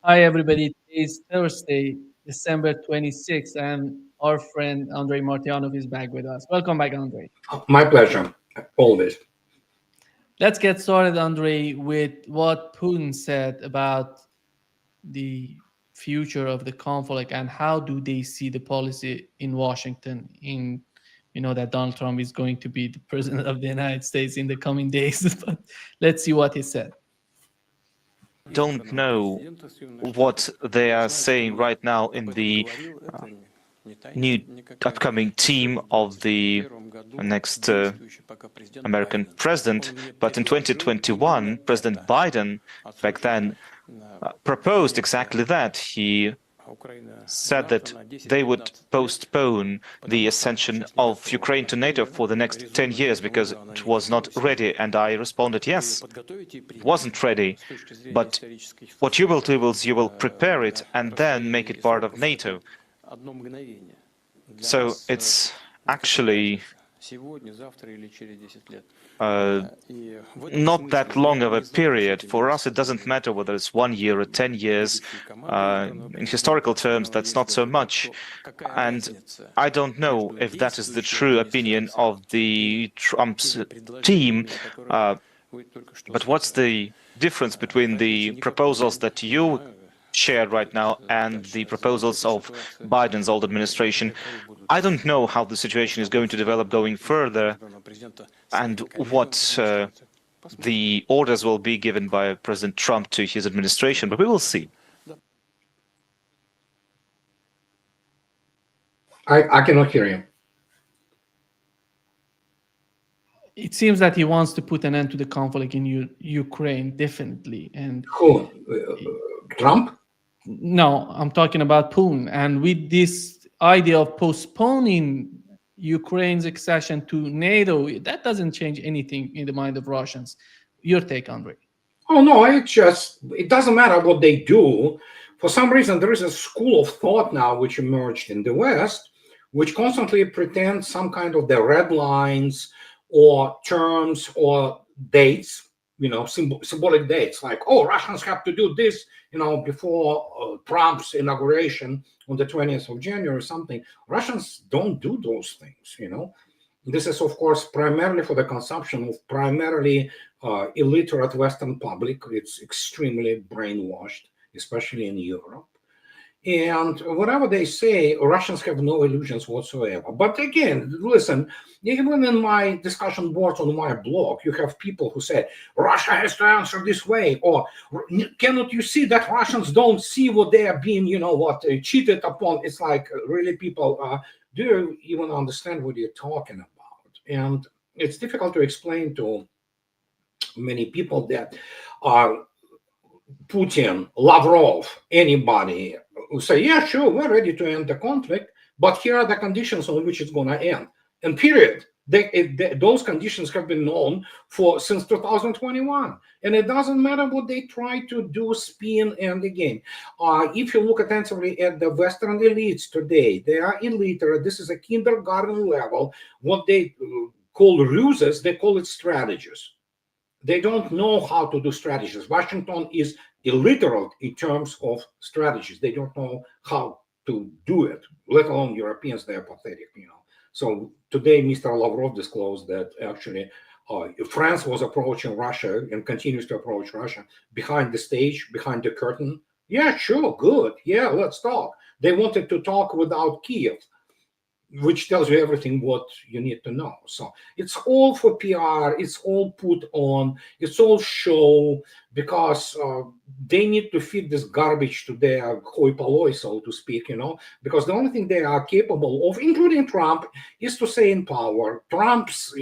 Hi, everybody. It's Thursday, December 26th, and our friend Andrei Martyanov is back with us. Welcome back, Andrei. My pleasure, always. Let's get started, Andrei, with what Putin said about the future of the conflict and how do they see the policy in Washington that Donald Trump is going to be the president of the United States in the coming days. But let's see what he said. Don't know what they are saying right now in the new upcoming team of the next American president. But in 2021, President Biden back then proposed exactly that. He said that they would postpone the ascension of Ukraine to NATO for the next 10 years because it was not ready. And I responded, yes, it wasn't ready. But what you will do is you will prepare it and then make it part of NATO. So it's actually not that long of a period. For us, it doesn't matter whether it's 1 year or 10 years. In historical terms, that's not so much. And I don't know if that is the true opinion of the Trump's team. But what's the difference between the proposals that you shared right now and the proposals of Biden's old administration? I don't know how the situation is going to develop going further and what the orders will be given by President Trump to his administration, but we will see. I cannot hear you. It seems that he wants to put an end to the conflict in Ukraine, definitely. And Who? Trump? No, I'm talking about Putin. And with this idea of postponing Ukraine's accession to NATO, that doesn't change anything in the mind of Russians. Your take, Andrei? Oh, no, it doesn't matter what they do. For some reason, there is a school of thought now which emerged in the West, which constantly pretends some kind of the red lines or terms or dates, symbolic dates, like, oh, Russians have to do this, before Trump's inauguration on the 20th of January or something. Russians don't do those things, This is, of course, primarily for the consumption of primarily illiterate Western public. It's extremely brainwashed, especially in Europe. And whatever they say, Russians have no illusions whatsoever. But again, listen, even in my discussion boards on my blog, you have people who say, Russia has to answer this way, or cannot you see that Russians don't see what they are being, cheated upon? It's like, really, people, do you even understand what you're talking about? And it's difficult to explain to many people that Putin, Lavrov, anybody who say, yeah, sure, we're ready to end the conflict, but here are the conditions on which it's going to end. And period. Those conditions have been known since 2021. And it doesn't matter what they try to do, spin, and again. If you look attentively at the Western elites today, they are illiterate. This is a kindergarten level. What they call ruses, they call it strategies. They don't know how to do strategies. Washington is illiterate in terms of strategies. They don't know how to do it, let alone Europeans. They are pathetic, So today, Mr. Lavrov disclosed that actually France was approaching Russia and continues to approach Russia behind the stage, behind the curtain. Yeah, sure, good. Yeah, let's talk. They wanted to talk without Kiev, which tells you everything what you need to know. So it's all for PR, it's all put on, it's all show, because they need to feed this garbage to their hoi polloi, so to speak, because the only thing they are capable of, including Trump, is to stay in power. Trump's,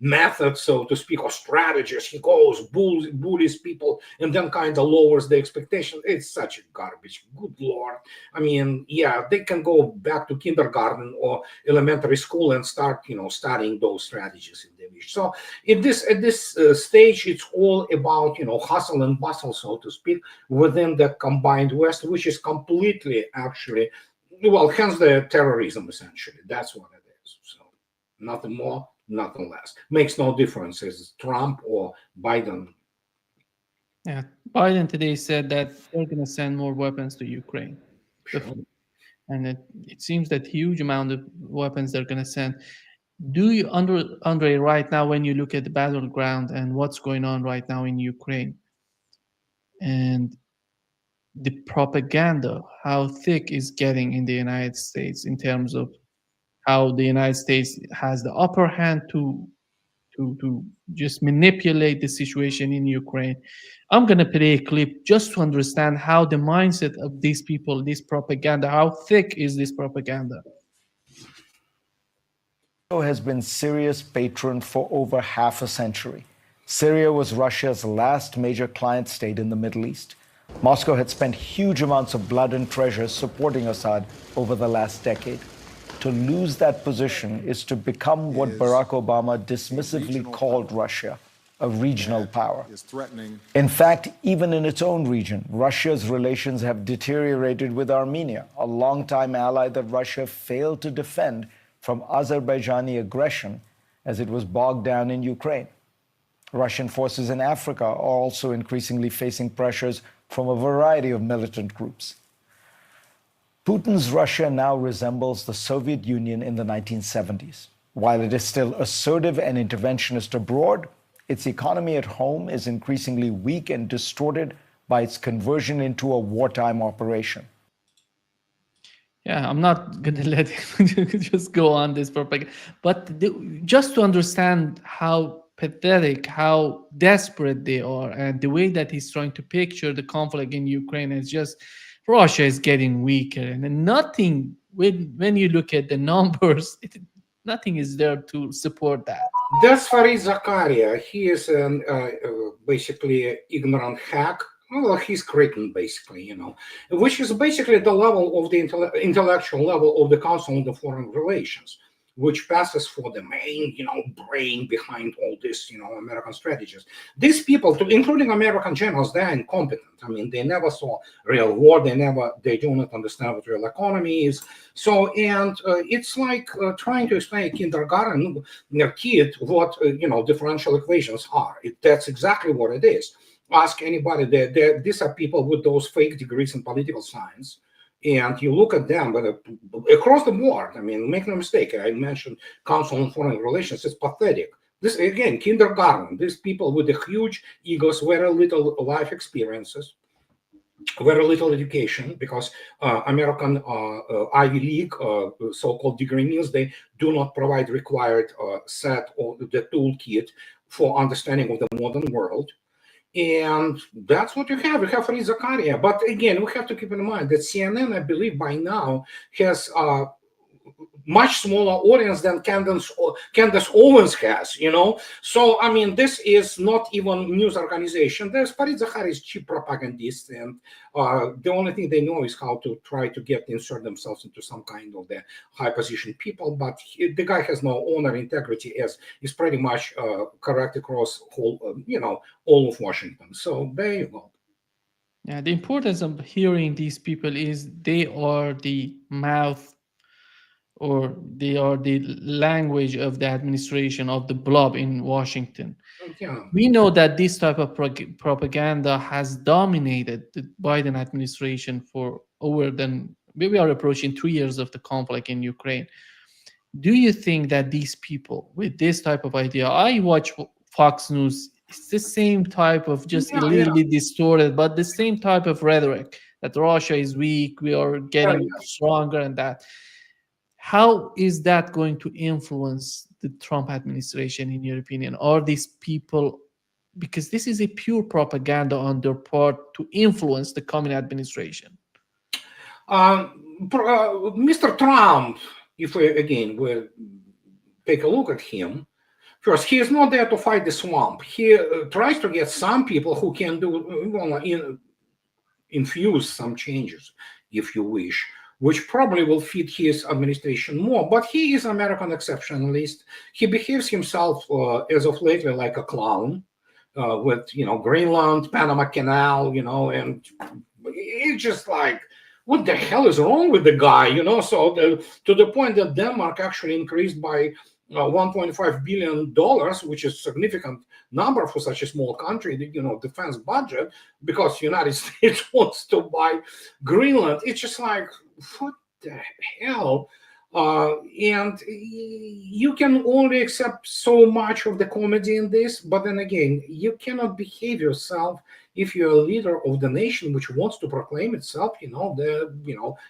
method, so to speak, or strategies, he goes, bullies people, and then kind of lowers the expectation. It's such a garbage. Good Lord. I mean, yeah, they can go back to kindergarten or elementary school and start, studying those strategies in the wish. So at this stage, it's all about, hustle and bustle, so to speak, within the combined West, which is completely actually, well, hence the terrorism, essentially. That's what it is. So nothing more, nothing less. Makes no difference is Trump or Biden. Yeah, Biden today said that they're going to send more weapons to Ukraine. Sure. And it seems that huge amount of weapons they're going to send. Do you, Andre, right now, when you look at the battleground and what's going on right now in Ukraine and the propaganda, how thick is getting in the United States in terms of how the United States has the upper hand to just manipulate the situation in Ukraine. I'm gonna play a clip just to understand how the mindset of these people, this propaganda, how thick is this propaganda? Has been Syria's patron for over half a century. Syria was Russia's last major client state in the Middle East. Moscow had spent huge amounts of blood and treasure supporting Assad over the last decade. To lose that position is to become what Barack Obama dismissively called Russia, a regional power. In fact, even in its own region, Russia's relations have deteriorated with Armenia, a longtime ally that Russia failed to defend from Azerbaijani aggression as it was bogged down in Ukraine. Russian forces in Africa are also increasingly facing pressures from a variety of militant groups. Putin's Russia now resembles the Soviet Union in the 1970s. While it is still assertive and interventionist abroad, its economy at home is increasingly weak and distorted by its conversion into a wartime operation. Yeah, I'm not gonna let him just go on this propaganda, but just to understand how pathetic, how desperate they are, and the way that he's trying to picture the conflict in Ukraine is just Russia is getting weaker, and nothing. When you look at the numbers, nothing is there to support that. That's Farid Zakaria. He is basically ignorant hack. Well, he's cretin, basically, which is basically the level of the intellectual level of the Council on the Foreign Relations, which passes for the main, brain behind all this, American strategies. These people, including American generals, they're incompetent. I mean, they never saw real war. They do not understand what real economy is. So, and it's like trying to explain a kindergarten kid what, differential equations are. That's exactly what it is. Ask anybody. These are people with those fake degrees in political science. And you look at them, but across the board, I mean, make no mistake, I mentioned Council on Foreign Relations, it's pathetic. This, again, kindergarten, these people with the huge egos, very little life experiences, very little education, because American Ivy League, so-called degree mills, they do not provide required set or the toolkit for understanding of the modern world. And that's what you have. You have Farid Zakaria. But again, we have to keep in mind that CNN, I believe, by now has much smaller audience than Candace Owens has, So, I mean, this is not even news organization. There's Farid Zakaria is cheap propagandist, and the only thing they know is how to try to insert themselves into some kind of the high position people. But the guy has no honor, integrity, as is pretty much correct across all of Washington. So there you go. Yeah, the importance of hearing these people is they are the mouth or they are the language of the administration of the blob in Washington. Yeah. We know that this type of propaganda has dominated the Biden administration for we are approaching 2 years of the conflict in Ukraine. Do you think that these people with this type of idea, I watch Fox News, it's the same type of just a little bit distorted, but the same type of rhetoric that Russia is weak, we are getting stronger and that. How is that going to influence the Trump administration, in your opinion? Are these people, because this is a pure propaganda on their part to influence the coming administration? Mr. Trump, if we take a look at him, first, he is not there to fight the swamp. He tries to get some people who can infuse some changes, if you wish, which probably will fit his administration more. But he is American exceptionalist. He behaves himself as of lately like a clown with, Greenland, Panama Canal, and it's just like, what the hell is wrong with the guy, So to the point that Denmark actually increased by $1.5 billion, which is a significant number for such a small country, defense budget, because the United States wants to buy Greenland. It's just like, what the hell? And you can only accept so much of the comedy in this, but then again, you cannot behave yourself if you're a leader of the nation which wants to proclaim itself, the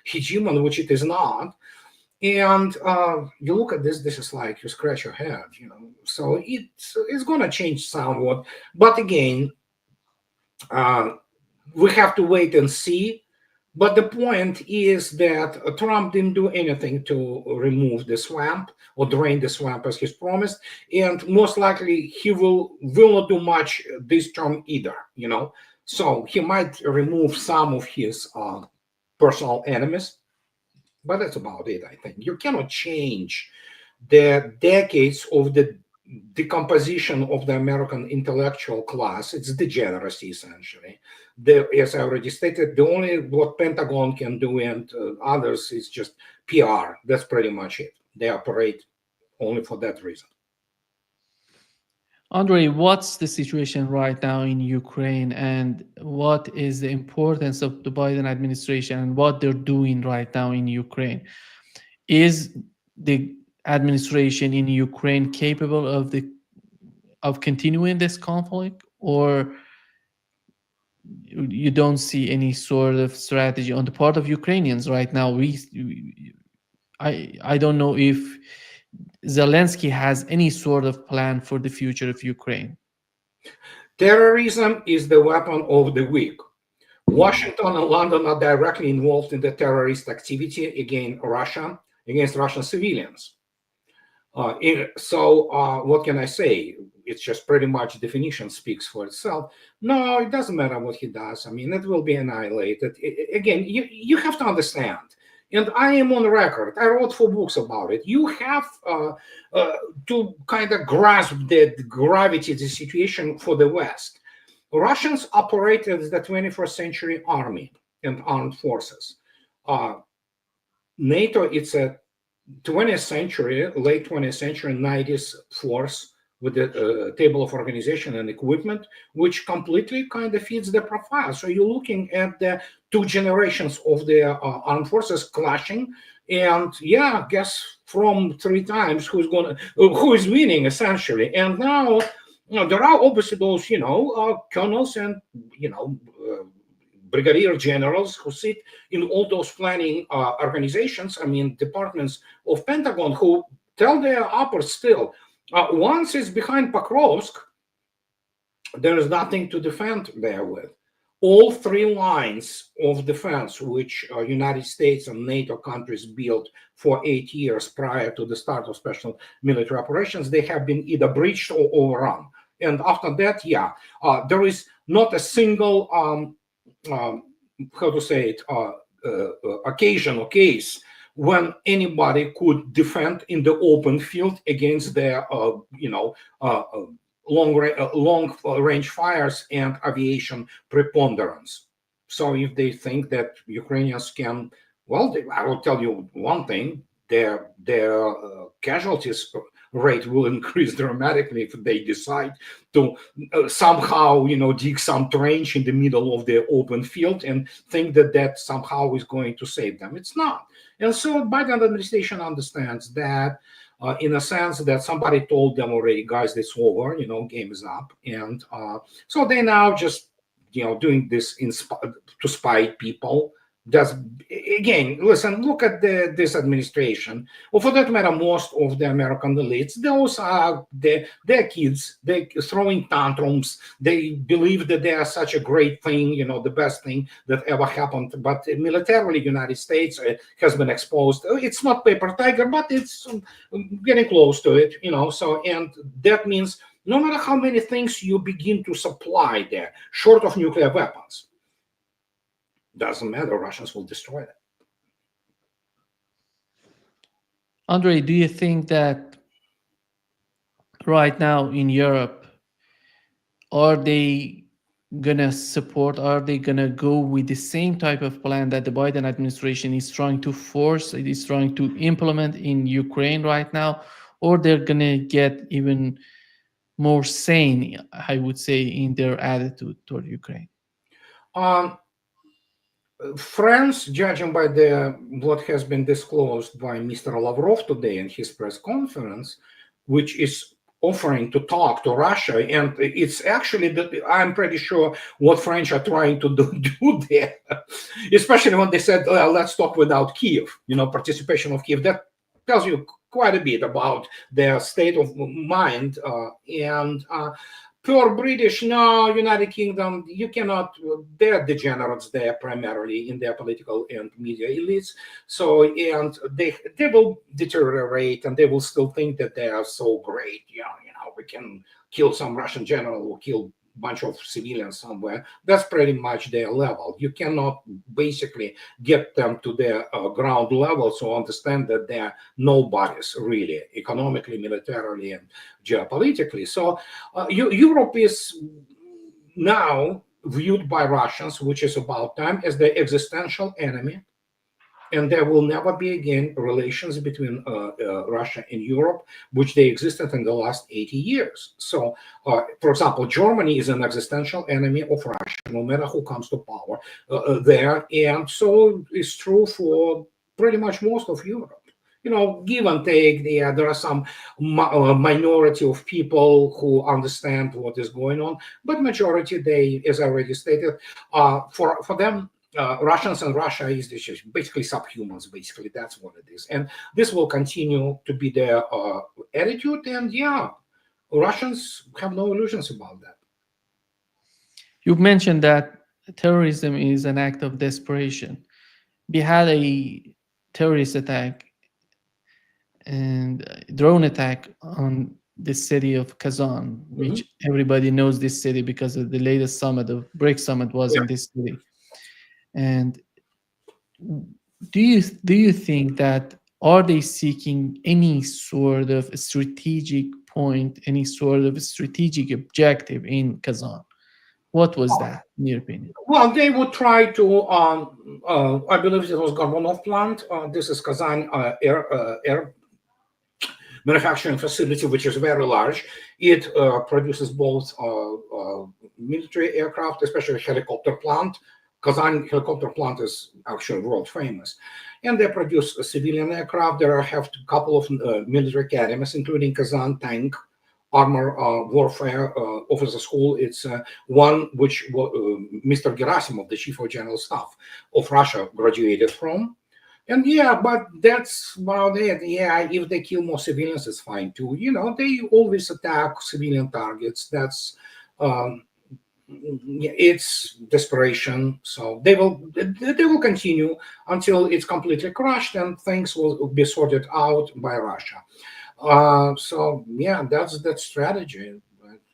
hegemon, which it is not. And you look at this is like you scratch your head, So it's going to change somewhat. But again, we have to wait and see. But the point is that Trump didn't do anything to remove the swamp or drain the swamp as he's promised. And most likely he will not do much this term either, So he might remove some of his personal enemies. But that's about it, I think. You cannot change the decades of the decomposition of the American intellectual class. It's degeneracy, essentially. As I already stated, the only what Pentagon can do and others is just PR. That's pretty much it. They operate only for that reason. Andrei, what's the situation right now in Ukraine, and what is the importance of the Biden administration and what they're doing right now in Ukraine? Is the administration in Ukraine capable of continuing this conflict, or you don't see any sort of strategy on the part of Ukrainians right now? I don't know if Zelensky has any sort of plan for the future of Ukraine. Terrorism is the weapon of the weak. Washington and London are directly involved in the terrorist activity against Russian civilians. So what can I say? It's just pretty much definition speaks for itself. No, it doesn't matter what he does. I mean, it will be annihilated. Again, you have to understand. And I am on record. I wrote 4 books about it. You have to kind of grasp the gravity of the situation for the West. Russians operated as the 21st century army and armed forces. NATO, it's a 20th century, late 20th century, 90s force with the table of organization and equipment, which completely kind of fits the profile. So you're looking at the 2 generations of the armed forces clashing, and guess from 3 times who is winning essentially. And now, there are obviously those, colonels and brigadier generals who sit in all those planning organizations. I mean, departments of Pentagon who tell their uppers still. Once it's behind Pokrovsk, there is nothing to defend there with. All 3 lines of defense, which United States and NATO countries built for 8 years prior to the start of special military operations, they have been either breached or overrun. And after that, there is not a single, occasion or case when anybody could defend in the open field against their, long-range fires and aviation preponderance. So if they think that Ukrainians can, I will tell you one thing: their casualties rate will increase dramatically if they decide to somehow, dig some trench in the middle of the open field and think that somehow is going to save them. It's not. And so Biden administration understands that in a sense that somebody told them already, guys, it's over, game is up. And so they now just, doing this to spite people. That's, again, listen, look at this administration, or for that matter, most of the American elites. Those are their kids. They're throwing tantrums. They believe that they are such a great thing, the best thing that ever happened. But militarily, United States has been exposed. It's not paper tiger, but it's getting close to it, So, and that means no matter how many things you begin to supply there, short of nuclear weapons, doesn't matter, Russians will destroy it. Andrei, do you think that right now in Europe, are they gonna go with the same type of plan that the Biden administration is trying to implement in Ukraine right now? or they're gonna get even more sane, I would say, in their attitude toward Ukraine? Um, France, judging by the what has been disclosed by Mr. Lavrov today in his press conference, which is offering to talk to Russia, and it's actually that I'm pretty sure what French are trying to do there, especially when they said, let's talk without Kiev, participation of Kiev. That tells you quite a bit about their state of mind. And pure British, no, United Kingdom, you cannot, they're degenerates there primarily in their political and media elites. So, and they will deteriorate and they will still think that they are so great. We can kill some Russian general or kill a bunch of civilians somewhere. That's pretty much their level. You cannot basically get them to their ground level to understand that they're nobodies really, economically, militarily, and geopolitically. So Europe is now viewed by Russians, which is about time, as the existential enemy. And there will never be again relations between Russia and Europe, which they existed in the last 80 years. So, for example, Germany is an existential enemy of Russia, no matter who comes to power there. And so it's true for pretty much most of Europe. Give and take, there are some minority of people who understand what is going on, but majority, they, as I already stated, for them, Russians and Russia is basically subhumans. Basically, that's what it is, and this will continue to be their attitude. And Russians have no illusions about that. You've mentioned that terrorism is an act of desperation. We had a terrorist attack and drone attack on the city of Kazan, which everybody knows this city because of the latest summit, the Brink summit was in this city. And do you think that are they seeking any sort of strategic point, any sort of strategic objective in Kazan? What was that, in your opinion? Well, they would try to. I believe it was Gorbanov plant. This is Kazan air manufacturing facility, which is very large. It produces both military aircraft, especially helicopter plant. Kazan helicopter plant is actually world famous. And they produce a civilian aircraft. There have a couple of military academies, including Kazan tank armor warfare officer school. It's one which Mr. Gerasimov, the chief of general staff of Russia, graduated from. And but that's about it. If they kill more civilians, it's fine too. They always attack civilian targets. That's it's desperation. So they will continue until it's completely crushed and things will be sorted out by Russia. So that's that strategy.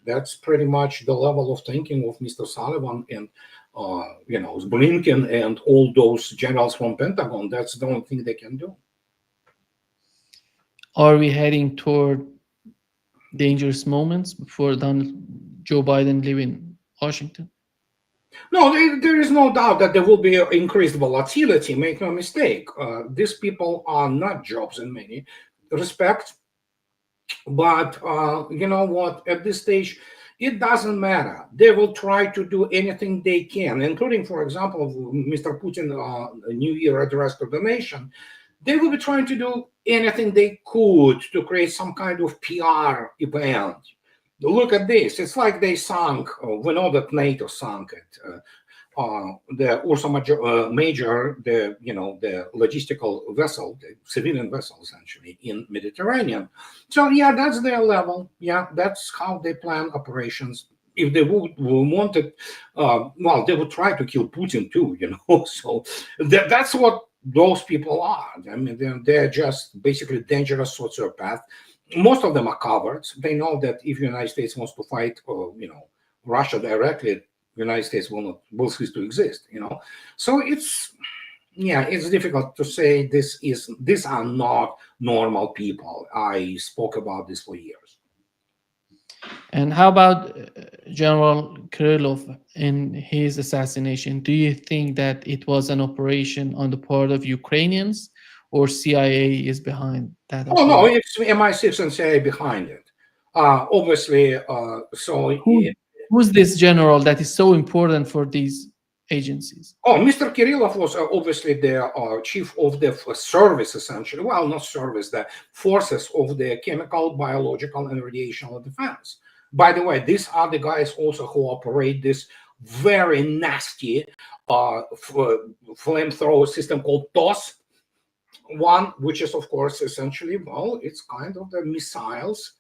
That's pretty much the level of thinking of Mr. Sullivan and Brink and all those generals from Pentagon. That's the only thing they can do. Are we heading toward dangerous moments before Joe Biden leaving Washington? No, there is no doubt that there will be increased volatility. Make no mistake. These people are nut jobs in many respects. But you know what? At this stage, it doesn't matter. They will try to do anything they can, including, for example, Mr. Putin New Year address to the nation. They will be trying to do anything they could to create some kind of PR event. Look at this. It's like they sunk, we know that NATO sunk it. The Ursa Major, the logistical vessel, the civilian vessel, essentially, in Mediterranean. So that's their level. That's how they plan operations. If they would wanted, they would try to kill Putin too. So that's what those people are. I mean, they're just basically dangerous sociopaths. Most of them are cowards. They know that if the United States wants to fight, Russia directly, the United States will cease to exist. So it's difficult to say these are not normal people. I spoke about this for years. And how about General Krylov and his assassination? Do you think that it was an operation on the part of Ukrainians or CIA is behind that Oh no, approach? it's MI6 and CIA behind it. Obviously, Who's this general that is so important for these agencies? Oh, Mr. Kirillov was obviously the chief of the service, essentially. Well, not service, the forces of the chemical, biological, and radiation defense. By the way, these are the guys also who operate this very nasty flamethrower system called TOS one, which is, of course, essentially, well, it's kind of the missiles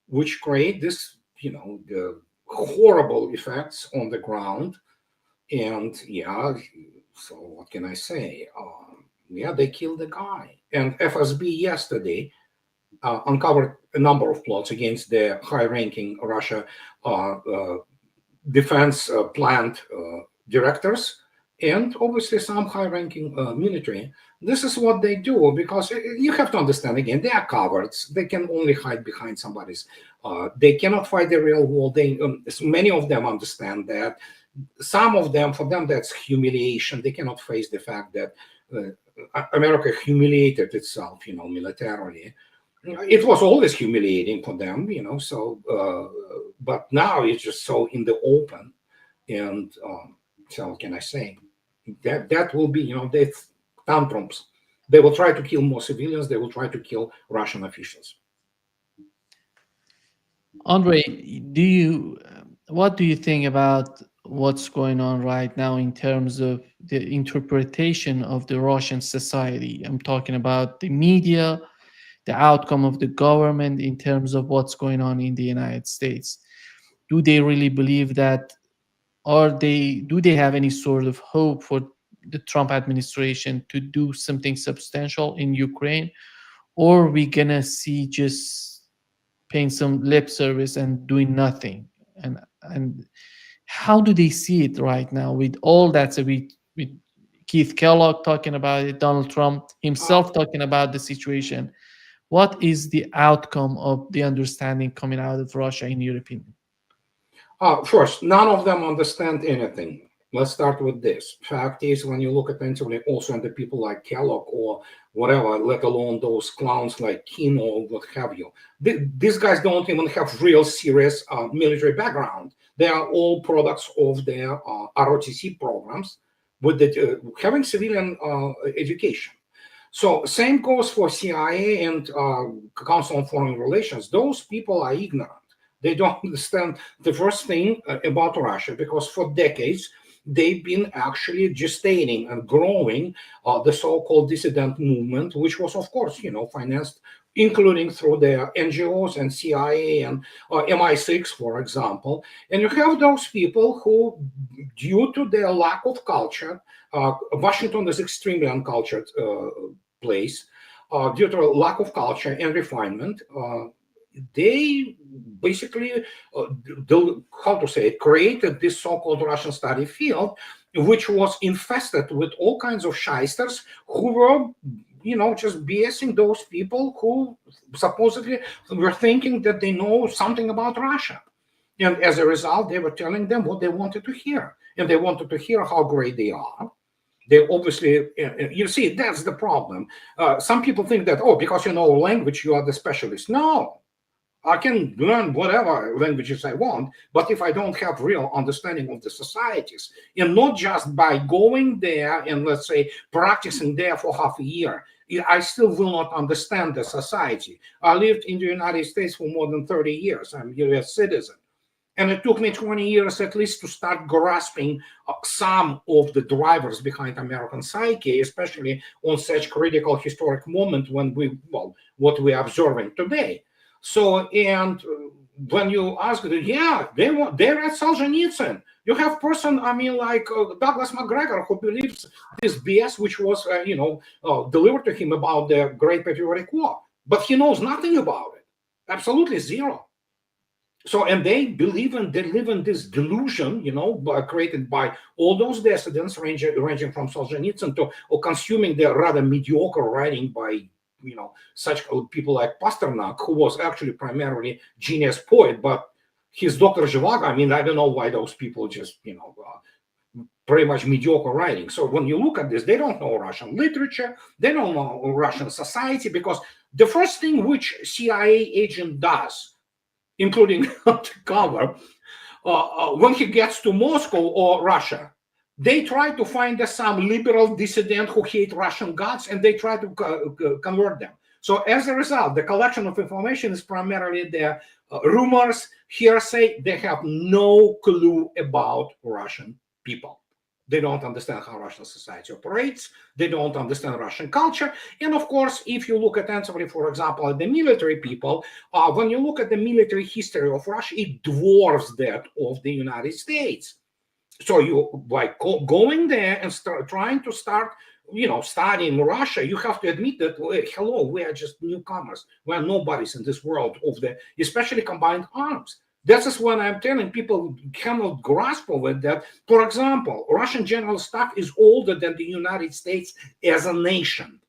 which create this, the horrible effects on the ground. And yeah, so what can I say? Yeah, they killed the guy. And FSB yesterday uncovered a number of plots against the high-ranking Russia defense plant directors, and obviously some high-ranking military. This is what they do, because you have to understand, again, they are cowards. They can only hide behind somebody's. They cannot fight the real war. Many of them understand that. Some of them, for them, that's humiliation. They cannot face the fact that America humiliated itself, militarily. It was always humiliating for them, so, but now it's just so in the open. And so what can I say? That will be, they tantrums. They will try to kill more civilians. They will try to kill Russian officials. Andrei, what do you think about what's going on right now in terms of the interpretation of the Russian society? I'm talking about the media, the outcome of the government in terms of what's going on in the United States. Do they really believe that, or do they have any sort of hope for the Trump administration to do something substantial in Ukraine? Or are we gonna see just paying some lip service and doing nothing? And how do they see it right now with all that? So with Keith Kellogg talking about it, Donald Trump himself talking about the situation. What is the outcome of the understanding coming out of Russia, in your opinion? First, none of them understand anything. Let's start with this. Fact is, when you look attentively also at the people like Kellogg or whatever, let alone those clowns like Kino or what have you, these guys don't even have real serious military background. They are all products of their ROTC programs with having civilian education. So same goes for CIA and Council on Foreign Relations. Those people are ignorant. They don't understand the first thing about Russia, because for decades they've been actually gestating and growing the so-called dissident movement, which was, of course, financed, including through the NGOs and CIA and MI6, for example. And you have those people who, due to their lack of culture, Washington is extremely uncultured place, due to a lack of culture and refinement, they basically, created this so-called Russian study field, which was infested with all kinds of shysters who were, just BSing those people who supposedly were thinking that they know something about Russia. And as a result, they were telling them what they wanted to hear. And they wanted to hear how great they are. They obviously, you see, that's the problem. Some people think that, because you know language, you are the specialist. No. I can learn whatever languages I want, but if I don't have real understanding of the societies, and not just by going there and, let's say, practicing there for half a year, I still will not understand the society. I lived in the United States for more than 30 years. I'm a US citizen. And it took me 20 years at least to start grasping some of the drivers behind American psyche, especially on such critical historic moment when what we are observing today. So, and when you ask, they're at Solzhenitsyn. You have person, like Douglas McGregor, who believes this BS, which was, delivered to him about the Great Patriotic War, but he knows nothing about it, absolutely zero. So, and they live in this delusion, created by all those dissidents ranging from Solzhenitsyn to or consuming the rather mediocre writing by such people like Pasternak, who was actually primarily genius poet, but his Dr. Zhivago, I don't know why those people just, pretty much mediocre writing. So when you look at this, they don't know Russian literature, they don't know Russian society, because the first thing which CIA agent does, including undercover, when he gets to Moscow or Russia, they try to find some liberal dissident who hate Russian gods, and they try to convert them. So as a result, the collection of information is primarily the rumors, hearsay. They have no clue about Russian people. They don't understand how Russian society operates. They don't understand Russian culture. And of course, if you look attentively, for example, at the military people, when you look at the military history of Russia, it dwarfs that of the United States. So you, by going there and trying to start, studying Russia, you have to admit that, hello, we are just newcomers. We are nobodies in this world of especially combined arms. This is when I'm telling people cannot grasp over that. For example, Russian general staff is older than the United States as a nation.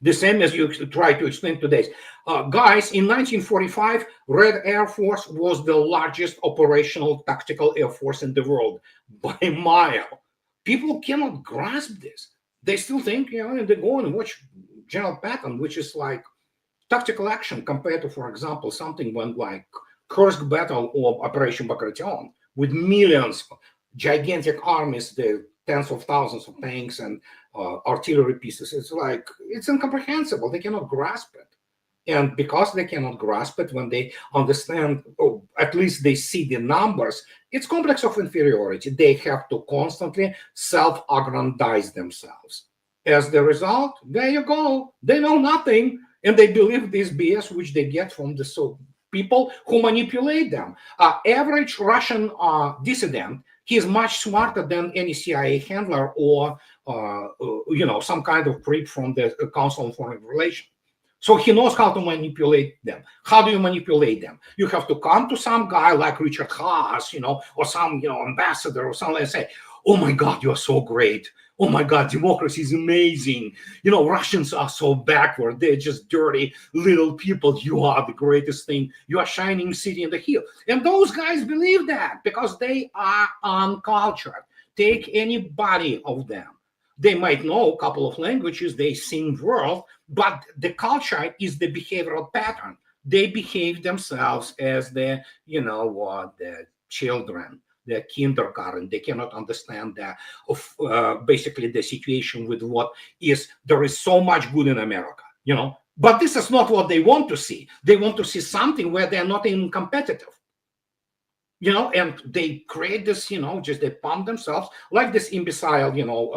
The same as you try to explain today. Guys, in 1945, Red Air Force was the largest operational tactical air force in the world by a mile. People cannot grasp this. They still think, and they go and watch General Patton, which is like tactical action compared to, for example, something when like Kursk battle or Operation Bagration with millions, gigantic armies, the tens of thousands of tanks and artillery pieces. It's incomprehensible. They cannot grasp it. And because they cannot grasp it, when they understand, or at least they see the numbers, it's complex of inferiority. They have to constantly self-aggrandize themselves. As the result, there you go. They know nothing, and they believe this BS which they get from the people who manipulate them. Average Russian dissident, he is much smarter than any CIA handler or some kind of creep from the Council on Foreign Relations. So he knows how to manipulate them. How do you manipulate them? You have to come to some guy like Richard Haas, or some ambassador or something, and say, "Oh my God, you are so great. Oh my God, democracy is amazing. Russians are so backward. They're just dirty little people. You are the greatest thing. You are shining city in the hill." And those guys believe that because they are uncultured. Take anybody of them. They might know a couple of languages, they sing well, but the culture is the behavioral pattern. They behave themselves as the children, the kindergarten. They cannot understand basically the situation with what is. There is so much good in America, but this is not what they want to see. They want to see something where they're not even competitive. And they create this, just they pump themselves like this imbecile,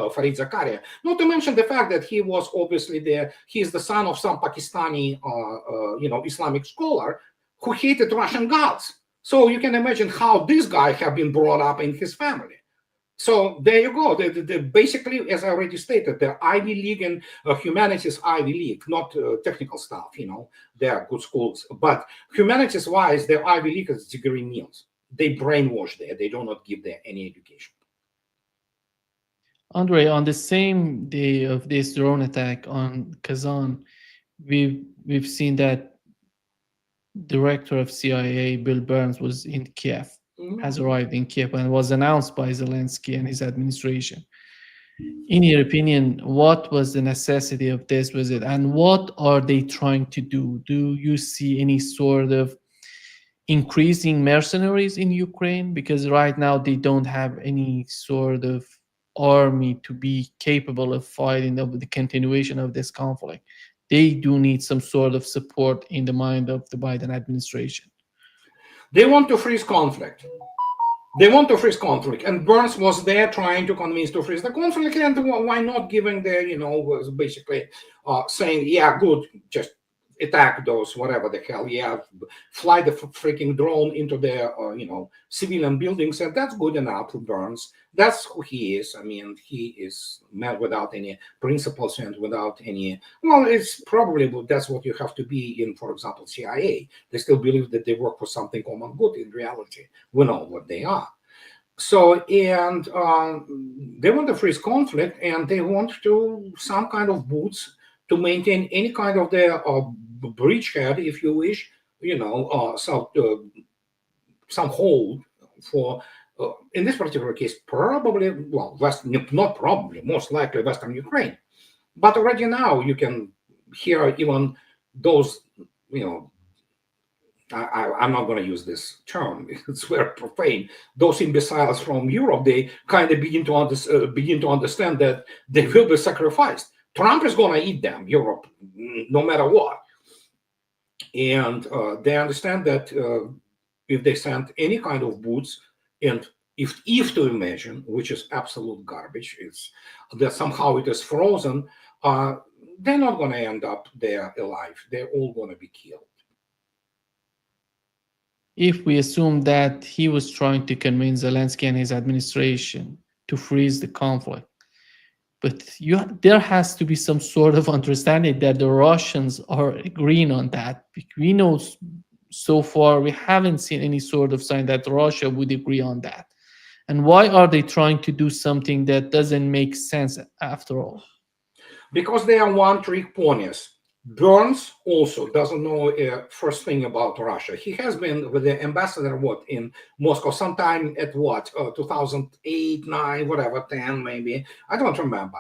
Farid Zakaria. Not to mention the fact that he was obviously he's the son of some Pakistani, Islamic scholar who hated Russian gods. So you can imagine how this guy have been brought up in his family. So there you go. Basically, as I already stated, the Ivy League and humanities Ivy League, not technical stuff, they are good schools. But humanities-wise, the Ivy League is degree meals. They brainwash there. They do not give there any education. Andrei, on the same day of this drone attack on Kazan, we've seen that director of CIA, Bill Burns, was in Kiev, has arrived in Kiev, and was announced by Zelensky and his administration. In your opinion, what was the necessity of this visit, and what are they trying to do? Do you see any sort of increasing mercenaries in Ukraine? Because right now they don't have any sort of army to be capable of fighting the continuation of this conflict. They do need some sort of support in the mind of the Biden administration. They want to freeze conflict. And Burns was there trying to convince to freeze the conflict. And why not giving was basically saying, yeah, good, just attack those, whatever the hell, fly the freaking drone into the, civilian buildings, and that's good enough for Burns. That's who he is. I mean, he is man without any principles and without any, it's probably that's what you have to be in, for example, CIA. They still believe that they work for something common good. In reality, we know what they are. So, and they want to freeze conflict, and they want to some kind of boots to maintain any kind of their bridgehead, if you wish, some hold for, in this particular case, probably, not probably, most likely Western Ukraine. But already now you can hear even those, I'm not going to use this term. It's very profane. Those imbeciles from Europe, they kind of begin to understand that they will be sacrificed. Trump is going to eat them, Europe, no matter what. And they understand that if they send any kind of boots, and if to imagine, which is absolute garbage, is that somehow it is frozen, they're not going to end up there alive. They're all going to be killed. If we assume that he was trying to convince Zelensky and his administration to freeze the conflict, but there has to be some sort of understanding that the Russians are agreeing on that. We know so far we haven't seen any sort of sign that Russia would agree on that. And why are they trying to do something that doesn't make sense after all? Because they are one-trick ponies. Burns also doesn't know first thing about Russia. He has been with the ambassador, in Moscow sometime at 2008, 9, whatever, 10 maybe. I don't remember.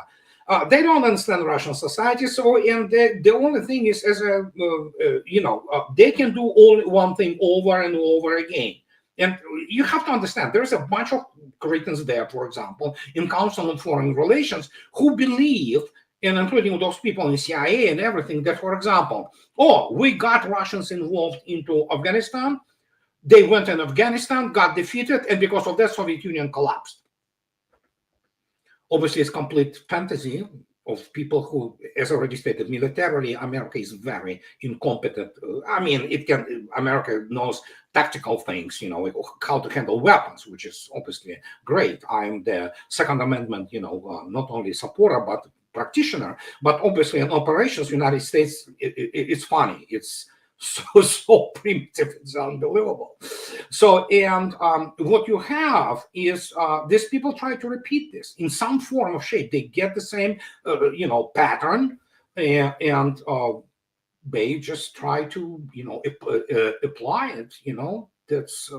They don't understand Russian society. So, and the only thing is, they can do only one thing over and over again. And you have to understand, there's a bunch of cretins there, for example, in Council on Foreign Relations, who believe, and including those people in CIA and everything, that, for example, we got Russians involved into Afghanistan. They went in Afghanistan, got defeated, and because of that, Soviet Union collapsed. Obviously, it's complete fantasy of people who, as already stated, militarily, America is very incompetent. America knows tactical things, how to handle weapons, which is obviously great. I'm the Second Amendment, not only supporter, but practitioner. But obviously in operations, United States, it's funny. It's so primitive, it's unbelievable. So, and what you have is these people try to repeat this in some form of shape. They get the same, pattern, and they just try to, apply it, that's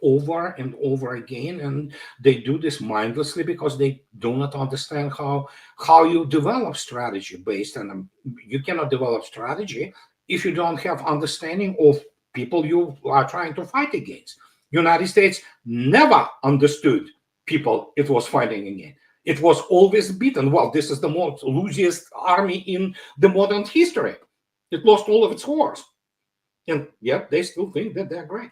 over and over again, and they do this mindlessly because they do not understand how you develop strategy based on you cannot develop strategy if you don't have understanding of people you are trying to fight against. United States never understood people it was fighting against. It was always beaten. Well, this is the most losiest army in the modern history. It lost all of its wars, and yet they still think that they're great.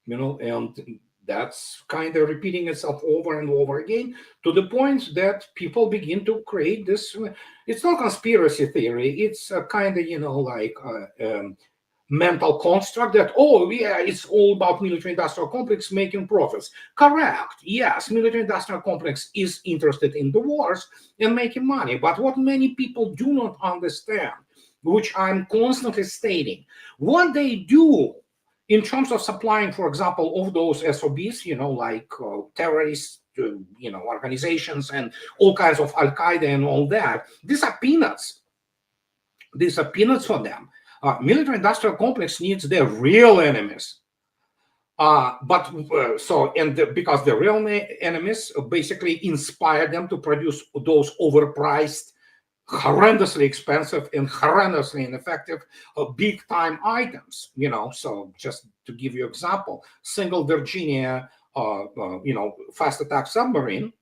And that's kind of repeating itself over and over again, to the point that people begin to create this. It's not conspiracy theory. It's a kind of, mental construct that, it's all about military-industrial complex making profits. Correct. Yes, military-industrial complex is interested in the wars and making money. But what many people do not understand, which I'm constantly stating, what they do in terms of supplying, for example, of those SOBs, terrorist, organizations and all kinds of Al-Qaeda and all that, these are peanuts. These are peanuts for them. Military-industrial complex needs their real enemies. Because the real enemies basically inspire them to produce those overpriced, horrendously expensive and horrendously ineffective big time items, so just to give you an example, single Virginia fast attack submarine,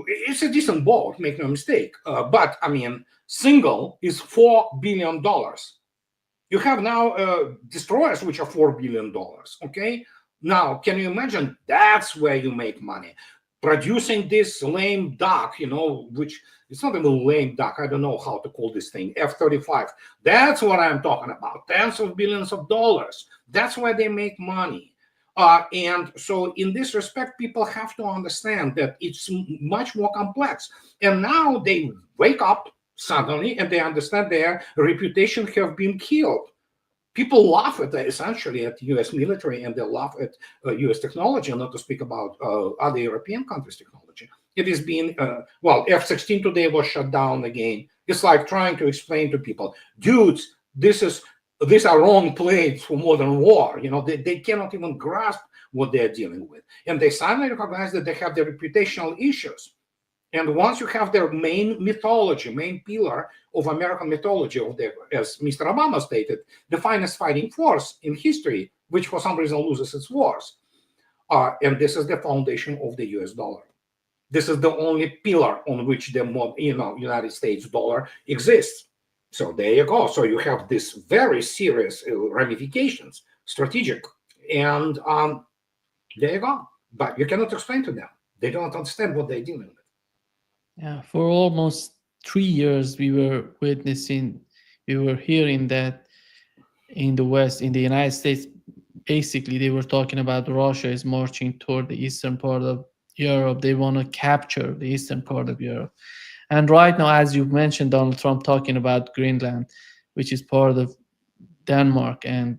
it's a decent boat, make no mistake, but single is $4 billion. You have now destroyers which are $4 billion. Okay, now can you imagine? That's where you make money, producing this lame duck, which it's not even lame duck. I don't know how to call this thing, F-35. That's what I'm talking about. Tens of billions of dollars. That's where they make money. And so in this respect, people have to understand that it's much more complex. And now they wake up suddenly and they understand their reputation have been killed. People laugh at essentially at U.S. military, and they laugh at U.S. technology, not to speak about other European countries' technology. It has been, F-16 today was shut down again. It's like trying to explain to people, dudes, these are wrong planes for modern war. They cannot even grasp what they're dealing with. And they suddenly recognize that they have their reputational issues. And once you have their main mythology, main pillar of American mythology, of the, as Mr. Obama stated, the finest fighting force in history, which for some reason loses its wars. And this is the foundation of the US dollar. This is the only pillar on which the United States dollar exists. So there you go. So you have this very serious ramifications, strategic, and there you go. But you cannot explain to them. They don't understand what they're dealing with. Yeah, for almost 3 years, we were hearing that in the West, in the United States, basically they were talking about Russia is marching toward the eastern part of Europe. They want to capture the eastern part of Europe. And right now, as you mentioned, Donald Trump talking about Greenland, which is part of Denmark. And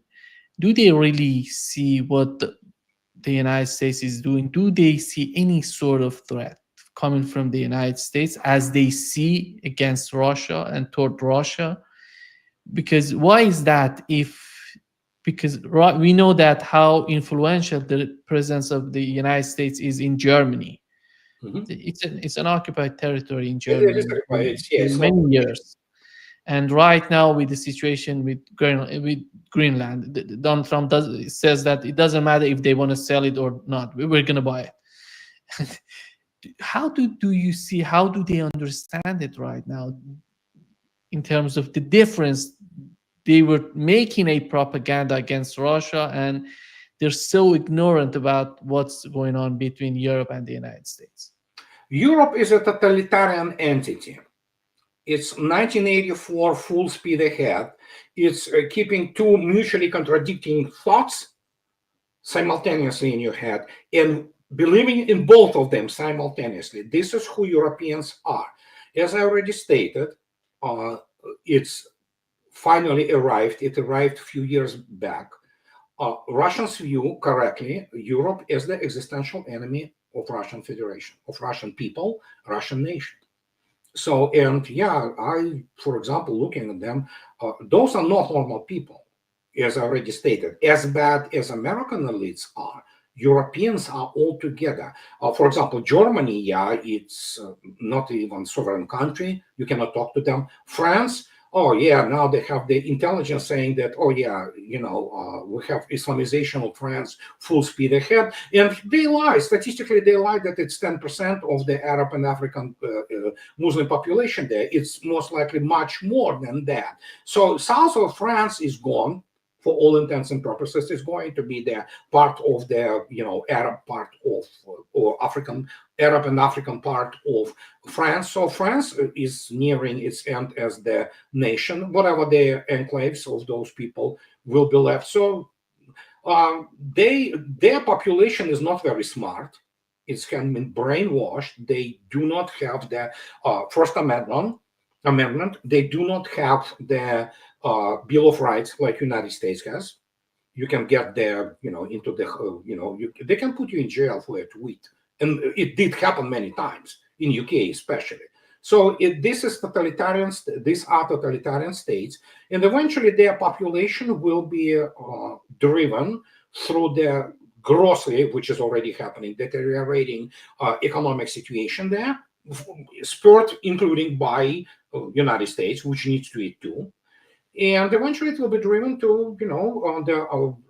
do they really see what the United States is doing? Do they see any sort of threat coming from the United States as they see against Russia and toward Russia? Because why is that? Because we know that how influential the presence of the United States is in Germany. Mhm. It's an occupied territory in It Germany is occupied. It's for many not- years. And right now, with the situation with Greenland, Donald Trump says that it doesn't matter if they want to sell it or not. We're going to buy it. How do they understand it right now in terms of the difference? They were making a propaganda against Russia, and they're so ignorant about what's going on between Europe and the United States. Europe is a totalitarian entity. It's 1984 full speed ahead. It's keeping two mutually contradicting thoughts simultaneously in your head and believing in both of them simultaneously. This is who Europeans are. As I already stated, it's finally arrived. It arrived a few years back. Russians view correctly Europe as the existential enemy of Russian Federation, of Russian people, Russian nation. So, and yeah, for example, looking at them, those are not normal people, as I already stated. As bad as American elites are, Europeans are all together. For example, Germany, yeah, it's not even sovereign country. You cannot talk to them. France, oh yeah, now they have the intelligence saying that, oh yeah, we have Islamization of France full speed ahead. And they lie, statistically they lie that it's 10% of the Arab and African Muslim population there. It's most likely much more than that. So south of France is gone. For all intents and purposes, is going to be the part of the Arab part of or African Arab and African part of France. So France is nearing its end as the nation. Whatever the enclaves of those people will be left. So their population is not very smart. It's kind of been brainwashed. They do not have the First Amendment. They do not have the Bill of Rights like United States has. You can get there, into the, they can put you in jail for a tweet. And it did happen many times, in UK especially. So these are totalitarian states. And eventually their population will be driven through the grossly, which is already happening, deteriorating economic situation there, spurred including by United States, which needs to eat too. And eventually it will be driven to,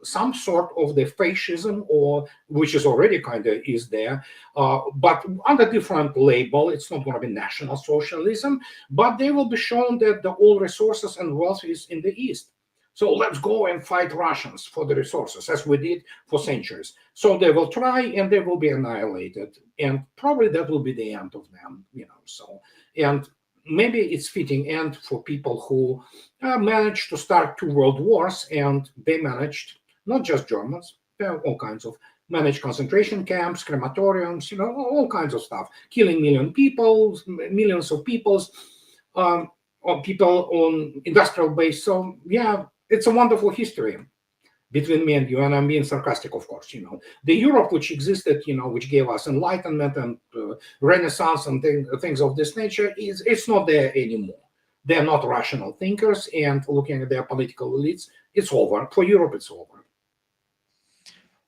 some sort of the fascism, or which is already kind of is there, but under different label. It's not going to be National Socialism, but they will be shown that all resources and wealth is in the East. So let's go and fight Russians for the resources, as we did for centuries. So they will try, and they will be annihilated, and probably that will be the end of them. So, and maybe it's fitting end for people who managed to start 2 world wars, and they managed, not just Germans, there are all kinds of managed concentration camps, crematoriums, all kinds of stuff, killing millions of people on industrial base. So yeah, it's a wonderful history between me and you, and I'm being sarcastic, of course. The Europe which existed, which gave us enlightenment and Renaissance and things of this nature, it's not there anymore. They're not rational thinkers, and looking at their political elites, it's over. For Europe, it's over.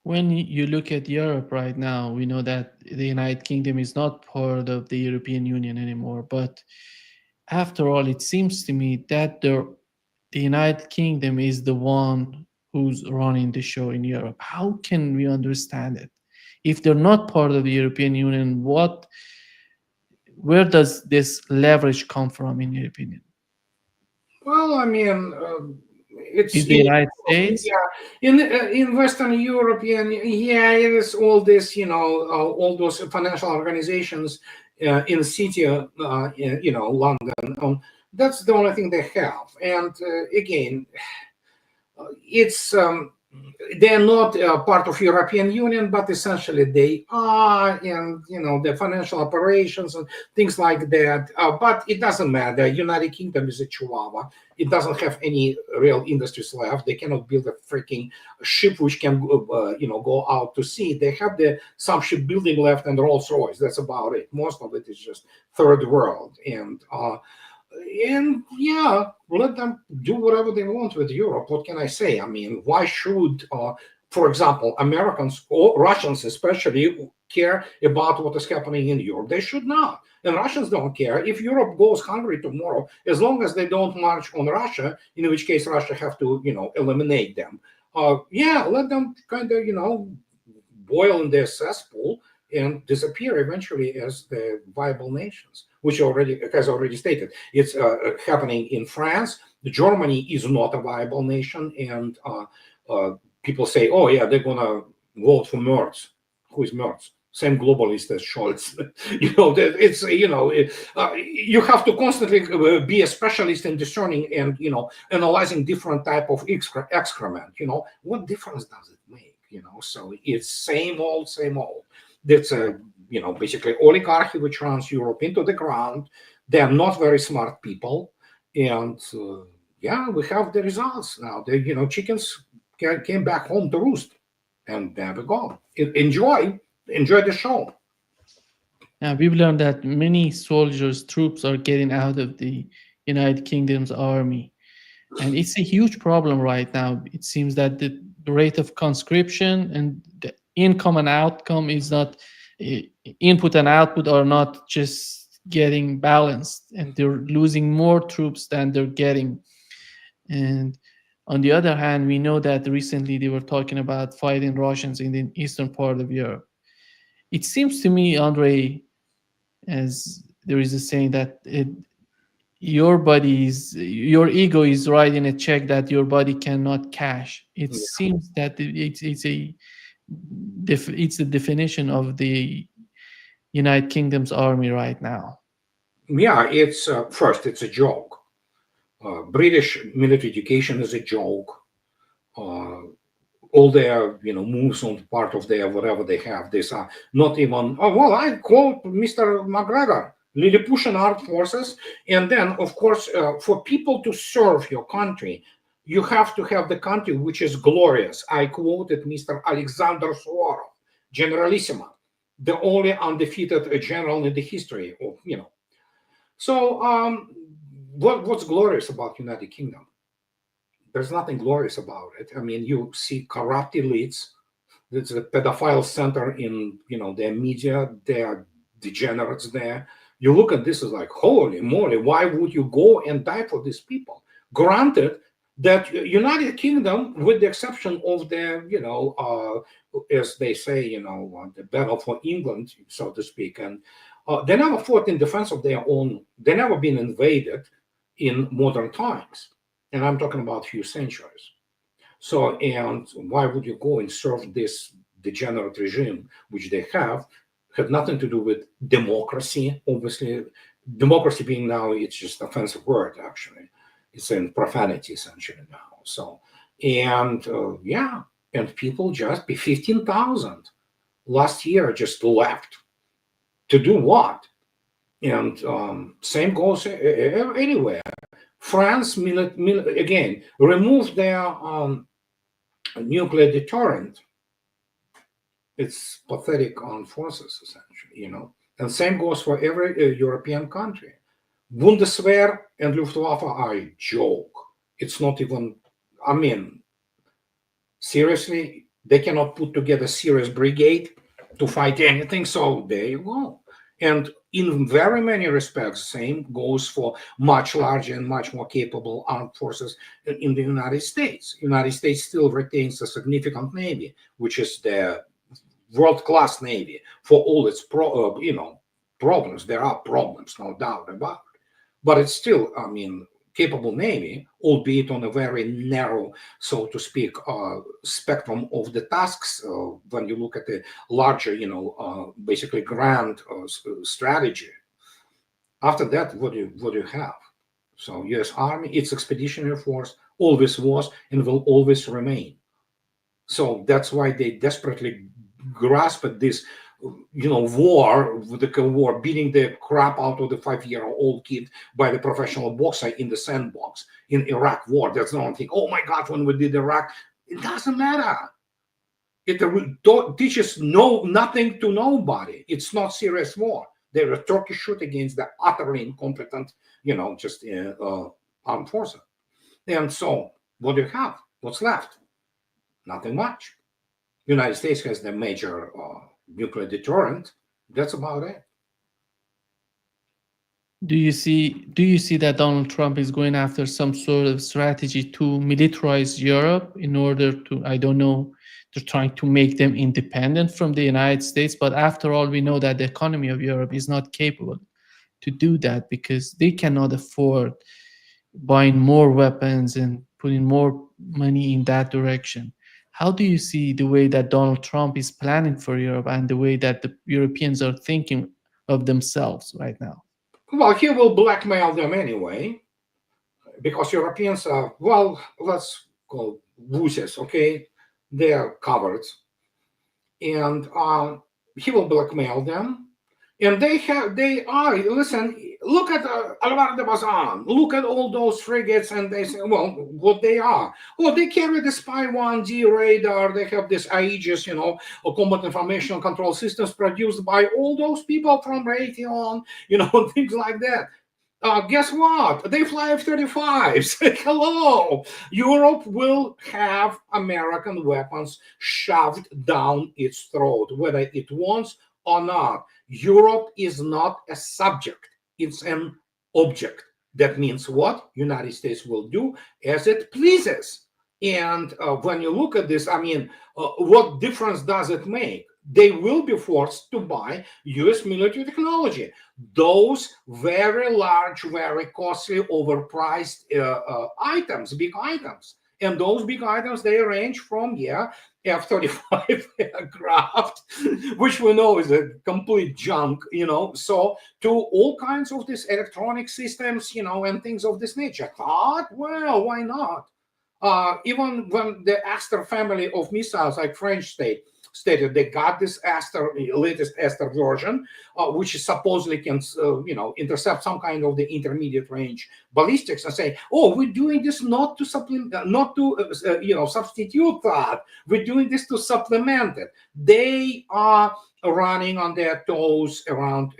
When you look at Europe right now, we know that the United Kingdom is not part of the European Union anymore. But after all, it seems to me that the United Kingdom is the one who's running the show in Europe. How can we understand it? If they're not part of the European Union, where does this leverage come from, in your opinion? Well, I mean, it's Is the in United States? in Western Europe, it is all this, all those financial organizations in city, London. That's the only thing they have, and again, it's they're not part of European Union, but essentially they are, and the financial operations and things like that. But it doesn't matter. United Kingdom is a chihuahua. It doesn't have any real industries left. They cannot build a freaking ship which can go out to sea. They have some shipbuilding left and Rolls Royce. That's about it. Most of it is just third world, and yeah, let them do whatever they want with Europe. What can I say? I mean, why should, for example, Americans or Russians especially care about what is happening in Europe? They should not. And Russians don't care. If Europe goes hungry tomorrow, as long as they don't march on Russia, in which case Russia have to, eliminate them. Let them kind of, boil in their cesspool and disappear eventually as the viable nations, which has already stated. It's happening in France. Germany is not a viable nation, and people say, "Oh yeah, they're gonna vote for Merz." Who is Merz? Same globalist as Scholz. You have to constantly be a specialist in discerning and analyzing different type of excrement. What difference does it make? So it's same old, same old. That's basically oligarchy which runs Europe into the ground. They are not very smart people, and we have the results now. The chickens came back home to roost, and there we go. Enjoy the show. Yeah, we've learned that many troops are getting out of the United Kingdom's army, and it's a huge problem right now. It seems that the rate of conscription and the income and outcome is not, input and output are not just getting balanced, and they're losing more troops than they're getting. And on the other hand, we know that recently they were talking about fighting Russians in the eastern part of Europe. It seems to me, Andrei, as there is a saying that your ego is writing a check that your body cannot cash. It seems that it's a definition of the United Kingdom's army right now. Yeah, it's first, it's a joke. British military education is a joke. All their moves on part of their whatever they have, these are not even, I quote Mr. McGregor, Lilliputian armed forces. And then of course, for people to serve your country, you have to have the country which is glorious. I quoted Mr. Alexander Suvorov, Generalissimo, the only undefeated general in the history of so what's glorious about United Kingdom? There's nothing glorious about it. I mean, you see corrupt elites. There's a pedophile center in their media. There are degenerates there. You look at this as like, holy moly, why would you go and die for these people? Granted that United Kingdom, with the exception of the as they say, the battle for England, so to speak, and they never fought in defense of their own. They never been invaded in modern times. And I'm talking about a few centuries. So, and why would you go and serve this degenerate regime, which they have, had nothing to do with democracy. Obviously, democracy being now, it's just an offensive word, actually. It's in profanity, essentially, now. So, and and people just, 15,000 last year just left. To do what? And same goes anywhere. France, again, removed their nuclear deterrent. It's pathetic armed forces, essentially, And same goes for every European country. Bundeswehr and Luftwaffe are a joke. It's not even, I mean, seriously, They cannot put together a serious brigade to fight anything. So there you go. And in very many respects, same goes for much larger and much more capable armed forces in the United States. United States still retains a significant navy, which is the world-class navy for all its problems. There are problems, no doubt about it, but it's still, I mean, capable navy, albeit on a very narrow, so to speak, spectrum of the tasks. When you look at the larger, basically grand strategy. After that, what do you have? So U.S. Army, its expeditionary force, always was and will always remain. So that's why they desperately grasp at this, war, the war, beating the crap out of the 5-year-old kid by the professional boxer in the sandbox in Iraq war. That's the only thing. Oh my God, when we did Iraq, it doesn't matter. It teaches nothing to nobody. It's not serious war. They're a Turkish shoot against the utterly incompetent, armed forces. And so what do you have? What's left? Nothing much. United States has the major nuclear deterrent. That's about it. Do you see that Donald Trump is going after some sort of strategy to militarize Europe in order to, I don't know, they're trying to make them independent from the United States? But after all, we know that the economy of Europe is not capable to do that because they cannot afford buying more weapons and putting more money in that direction. How do you see the way that Donald Trump is planning for Europe and the way that the Europeans are thinking of themselves right now? Well, he will blackmail them anyway, because Europeans are, well, let's call wussies, okay? They are cowards. And he will blackmail them. And listen, look at Alvar de Bazan, look at all those frigates, and they say, well, what they are. Well, they carry the Spy 1D radar, they have this Aegis, combat information control systems produced by all those people from Raytheon, things like that. Guess what? They fly F-35s. Hello. Europe will have American weapons shoved down its throat, whether it wants or not. Europe is not a subject. It's an object. That means what? United States will do as it pleases. And when you look at this, what difference does it make? They will be forced to buy US military technology. Those very large, very costly, overpriced items, big items. And those big items, they range from, F-35 aircraft, which we know is a complete junk, so to all kinds of these electronic systems, and things of this nature. Well, why not? Even when the Aster family of missiles, like French stated they got this latest Aster version, which supposedly can, intercept some kind of the intermediate range ballistics, and say, oh, we're doing this not to substitute that. We're doing this to supplement it. They are running on their toes around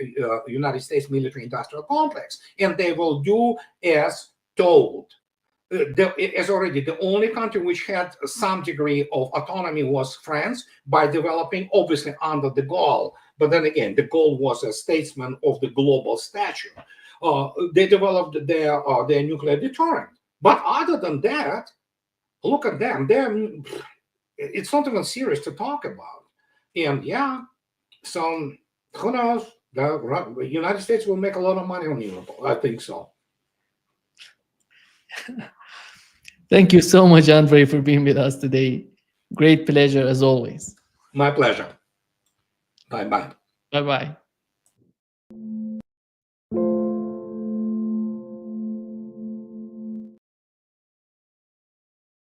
United States military industrial complex, and they will do as told. As already, the only country which had some degree of autonomy was France, by developing, obviously under de Gaulle, but then again, de Gaulle was a statesman of the global stature. They developed their nuclear deterrent. But other than that, look at them. It's not even serious to talk about. And so who knows? The United States will make a lot of money on Europe. I think so. Thank you so much, Andrei, for being with us today. Great pleasure as always. My pleasure. Bye-bye. Bye-bye.